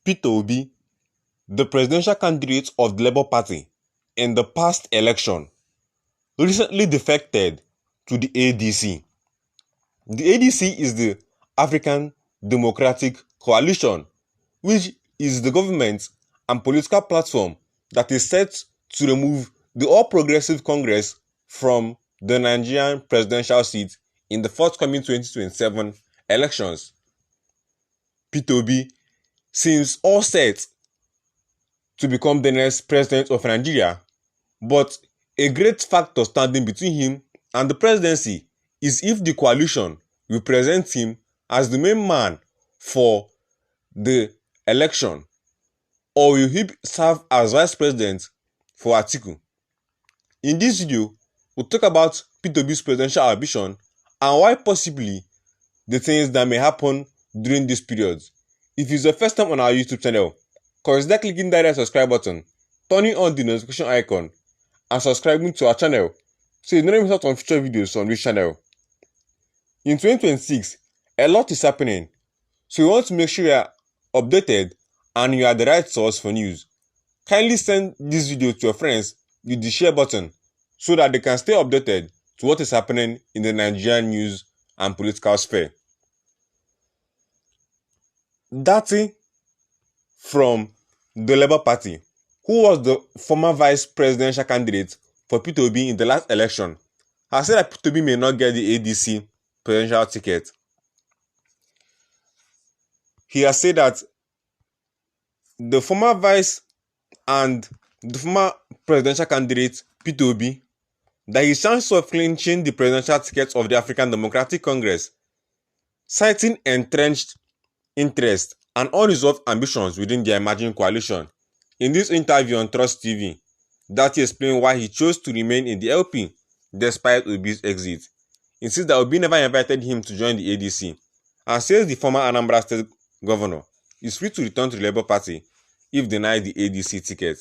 Peter Obi, the presidential candidate of the Labour Party in the past election, recently defected to the ADC. The ADC is the African Democratic Coalition, which is the government and political platform that is set to remove the All Progressive Congress from the Nigerian presidential seat in the forthcoming 2027 elections. Peter Obi seems all set to become the next president of Nigeria, but a great factor standing between him and the presidency is if the coalition will present him as the main man for the election, or will he serve as vice president for Atiku. In this video, we'll talk about Peter Obi's presidential ambition and why possibly the things that may happen during this period. If it's your first time on our YouTube channel, consider clicking that red subscribe button, turning on the notification icon, and subscribing to our channel so you don't miss out on future videos on this channel. In 2026, a lot is happening, so you want to make sure you are updated and you are the right source for news. Kindly send this video to your friends with the share button so that they can stay updated to what is happening in the Nigerian news and political sphere. Datti from the Labour Party, who was the former vice presidential candidate for Peter Obi in the last election, has said that Peter Obi may not get the ADC presidential ticket. He has said that the former vice and the former presidential candidate Peter Obi, that his chance of clinching the presidential ticket of the African Democratic Congress, citing entrenched interest and unresolved ambitions within the emerging coalition. In this interview on Trust TV, Datti explained why he chose to remain in the LP despite Obi's exit. He insists that Obi never invited him to join the ADC, and says the former Anambra State governor is free to return to the Labour Party if denied the ADC ticket.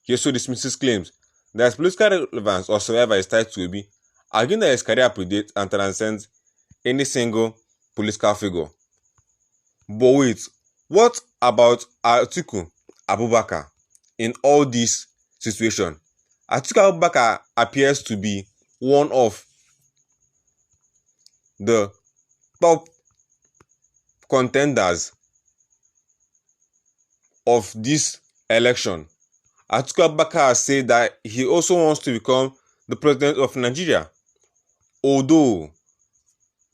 He also dismisses claims that his political relevance or survival is tied to Obi, arguing that his career predates and transcends any single political figure. But wait, what about Atiku Abubakar in all this situation? Atiku Abubakar appears to be one of the top contenders of this election. Atiku Abubakar has said that he also wants to become the president of Nigeria, although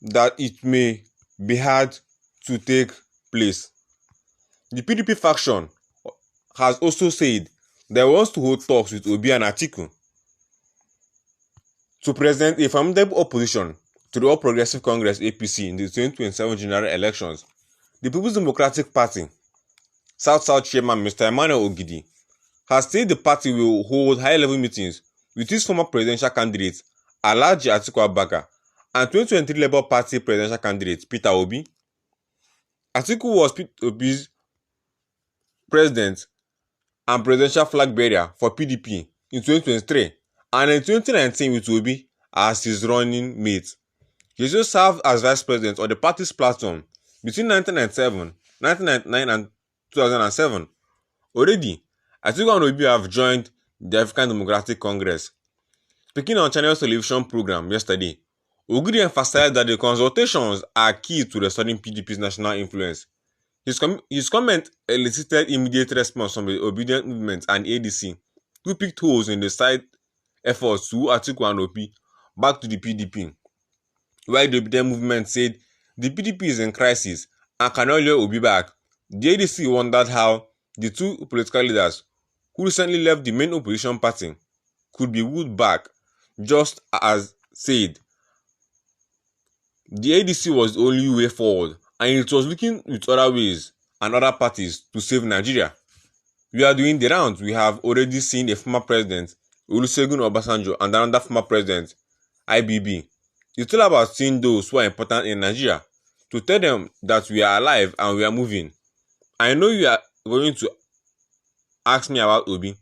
that it may be hard to take place. The PDP faction has also said that it wants to hold talks with Obi and Atiku to present a formidable opposition to the All Progressive Congress APC in the 2027 general elections. The People's Democratic Party South Chairman Mr. Emmanuel Ogidi has said the party will hold high-level meetings with his former presidential candidate Alhaji Atiku Abubakar and 2023 Labour Party presidential candidate Peter Obi. Atiku was Peter Obi's president and presidential flag bearer for PDP in 2023 and in 2019 with Obi as his running mate. He also served as vice president of the party's platform between 1999 and 2007. Already, Atiku and Obi have joined the African Democratic Congress. Speaking on Channel's television program yesterday, Ogidi emphasized that the consultations are key to restoring PDP's national influence. His comment elicited immediate response from the Obedient Movement and ADC, who picked holes in the side efforts to Atiku and Obi back to the PDP. While the Obedient Movement said the PDP is in crisis and cannot lure Obi back, the ADC wondered how the two political leaders who recently left the main opposition party could be wooed back, just as said the ADC was the only way forward and it was looking with other ways and other parties to save Nigeria. We are doing the rounds. We have already seen a former president, Olusegun Obasanjo, and another former president, IBB. It's all about seeing those who are important in Nigeria to tell them that we are alive and we are moving. I know you are going to ask me about Obi.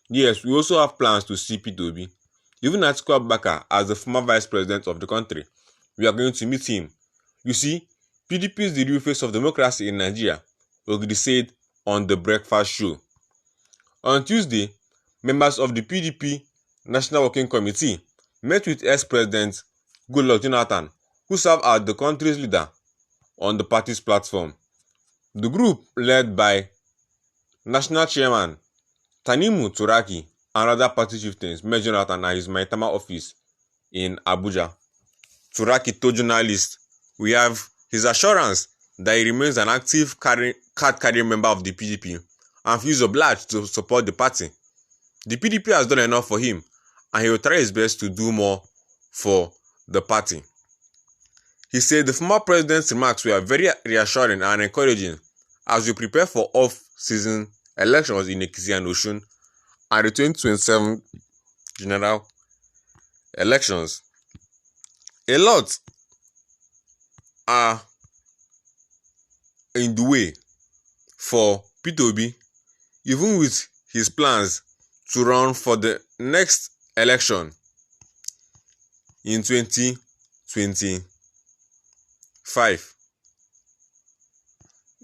Yes, we also have plans to see Peter Obi. Even Atiku Abubakar as the former vice president of the country, we are going to meet him. You see, PDP is the real face of democracy in Nigeria. Ogidi said on the breakfast show. On Tuesday, members of the PDP National Working Committee met with ex-President Goodluck Jonathan, who served as the country's leader, on the party's platform. The group, led by National Chairman Tanimu Turaki and other party chieftains, met Jonathan at his Maitama office in Abuja. Turaki told journalists, "We have his assurance that he remains an active card-carrying member of the PDP and feels obliged to support the party. The PDP has done enough for him, and he will try his best to do more for the party." He said the former president's remarks were very reassuring and encouraging as we prepare for off-season elections in Ekiti and Osun and the 2027 general elections. A lot are in the way for Peter Obi, even with his plans to run for the next election in 2025,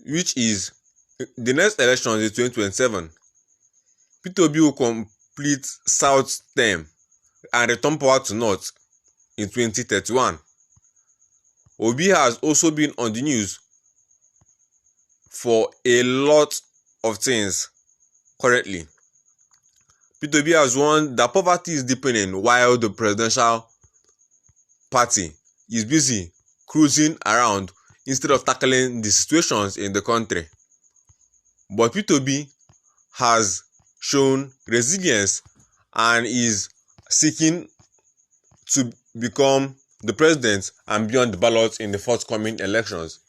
which is the next election is 2027. Peter Obi will complete South term and return power to North in 2031. Obi has also been on the news for a lot of things currently. Peter Obi has warned that poverty is deepening while the presidential party is busy cruising around instead of tackling the situations in the country. But Peter Obi has shown resilience and is seeking to become the president and be on the ballot in the forthcoming elections.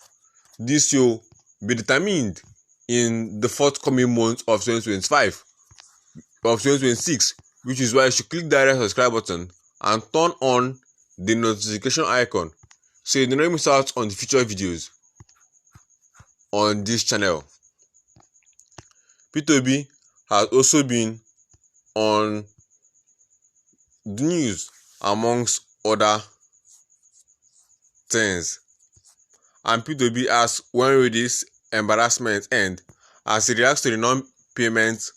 This will be determined in the forthcoming month of 2025 of 2026, which is why you should click the red subscribe button and turn on the notification icon so you do not miss out on the future videos on this channel. Peter Obi has also been on the news amongst other things, and Peter Obi asks when will this embarrassment end as he reacts to the non-payment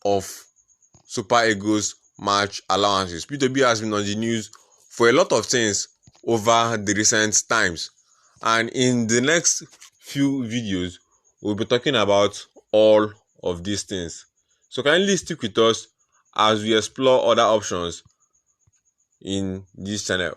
of Super Eagles match allowances. Peter Obi has been on the news for a lot of things over the recent times, and in the next few videos we'll be talking about all of these things. So kindly stick with us as we explore other options in this channel.